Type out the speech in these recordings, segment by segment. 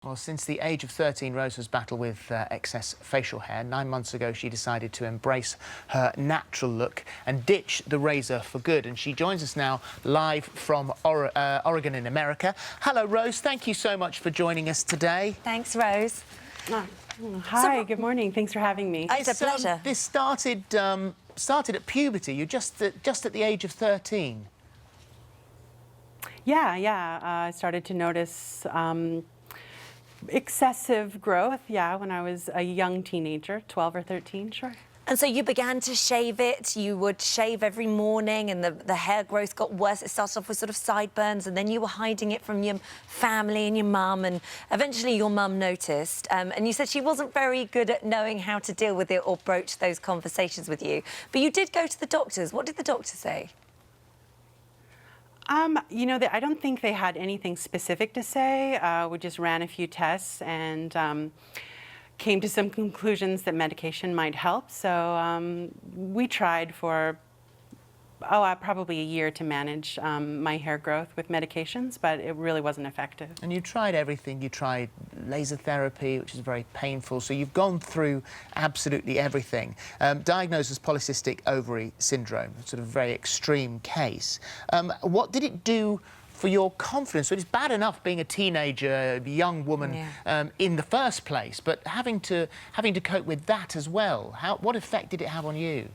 Well, since the age of 13, Rose has battled with excess facial hair. 9 months ago, she decided to embrace her natural look and ditch the razor for good. And she joins us now live from Oregon in America. Hello, Rose. Thank you so much for joining us today. Thanks, Rose. Hi, good morning. Thanks for having me. It's a pleasure. This started at puberty. You're just at the age of 13. Yeah. I started to notice excessive growth, when I was a young teenager, 12 or 13, sure. And so you began to shave it. You would shave every morning, and the hair growth got worse. It started off with sort of sideburns, and then you were hiding it from your family and your mum, and eventually your mum noticed. And you said she wasn't very good at knowing how to deal with it or broach those conversations with you. But you did go to the doctors. What did the doctor say? I don't think they had anything specific to say. We just ran a few tests and came to some conclusions that medication might help. So we tried for probably a year to manage my hair growth with medications, but it really wasn't effective. And you tried everything. You tried laser therapy, which is very painful. So you've gone through absolutely everything. Diagnosed as polycystic ovary syndrome, sort of a very extreme case. What did it do for your confidence? So it's bad enough being a teenager, young woman in the first place, but having to cope with that as well. What effect did it have on you?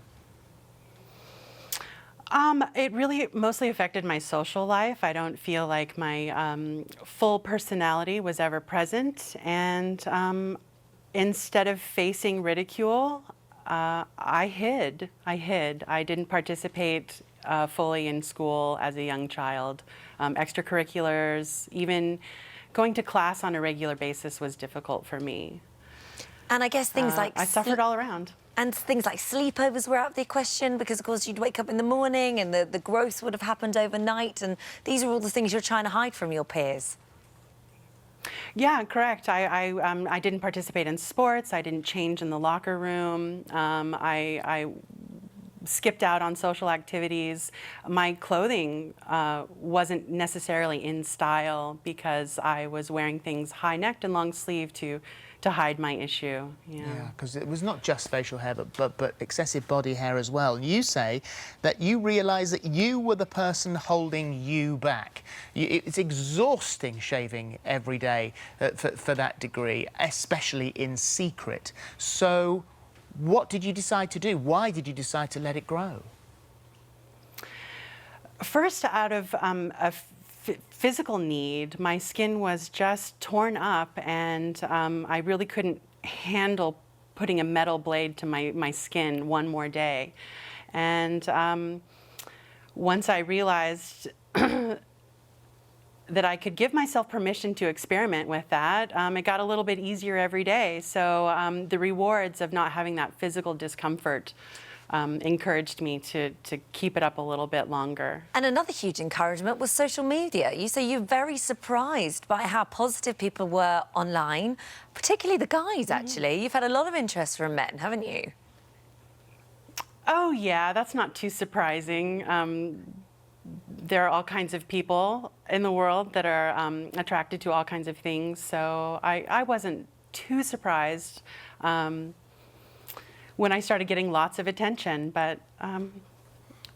It really mostly affected my social life. I don't feel like my full personality was ever present. And instead of facing ridicule, I hid. I didn't participate fully in school as a young child. Extracurriculars, even going to class on a regular basis was difficult for me. And I guess things like... I suffered all around. And things like sleepovers were out of the question because, of course, you'd wake up in the morning and the growth would have happened overnight. And these are all the things you're trying to hide from your peers. Yeah, correct. I didn't participate in sports. I didn't change in the locker room. I skipped out on social activities. My clothing wasn't necessarily in style because I was wearing things high-necked and long-sleeved to hide my issue. Yeah, because it was not just facial hair, but excessive body hair as well. You say that you realised that you were the person holding you back. It's exhausting shaving every day for that degree, especially in secret. So what did you decide to do? Why did you decide to let it grow? First, out of a physical need, my skin was just torn up, and I really couldn't handle putting a metal blade to my skin one more day. And once I realized that I could give myself permission to experiment with that, it got a little bit easier every day. So the rewards of not having that physical discomfort encouraged me to keep it up a little bit longer. And another huge encouragement was social media. You say you're very surprised by how positive people were online, particularly the guys, actually. You've had a lot of interest from men, haven't you? Oh, yeah, that's not too surprising. There are all kinds of people in the world that are attracted to all kinds of things, so I wasn't too surprised when I started getting lots of attention, but...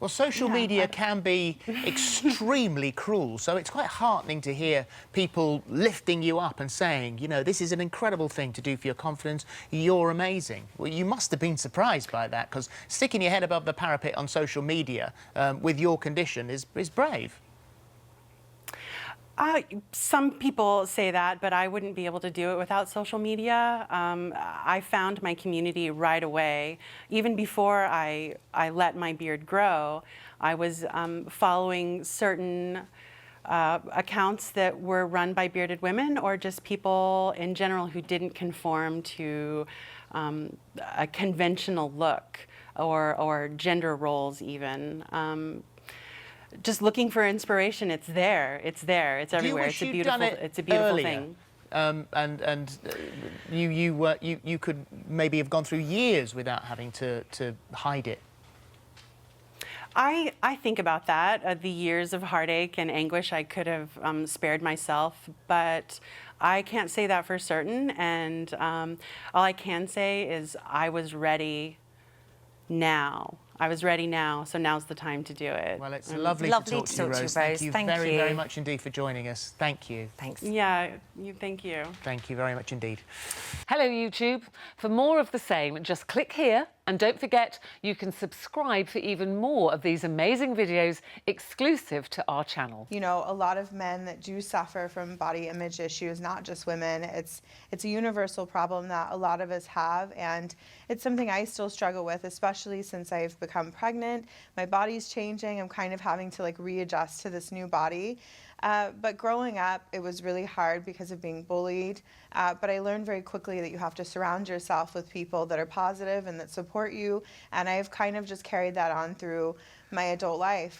well, social media can be extremely cruel, so it's quite heartening to hear people lifting you up and saying, you know, this is an incredible thing to do for your confidence, you're amazing. Well, you must have been surprised by that, because sticking your head above the parapet on social media with your condition is brave. Some people say that, but I wouldn't be able to do it without social media. I found my community right away. Even before I let my beard grow, I was following certain accounts that were run by bearded women or just people in general who didn't conform to a conventional look or gender roles even. Just looking for inspiration. It's there. It's everywhere. It's a beautiful thing. And you could maybe have gone through years without having to hide it. I think about that, the years of heartache and anguish I could have spared myself, but I can't say that for certain. And all I can say is I was ready now. I was ready now, so now's the time to do it. Well, it's lovely to talk to you, Rose. Thank you very, very much indeed for joining us. Thank you. Thanks. Yeah, thank you. Thank you very much indeed. Hello, YouTube. For more of the same, just click here. And don't forget, you can subscribe for even more of these amazing videos exclusive to our channel. You know, a lot of men that do suffer from body image issues, not just women. It's a universal problem that a lot of us have, and it's something I still struggle with, especially since I've become pregnant. My body's changing. I'm kind of having to like readjust to this new body. But growing up, it was really hard because of being bullied. But I learned very quickly that you have to surround yourself with people that are positive and that support you. And I've kind of just carried that on through my adult life.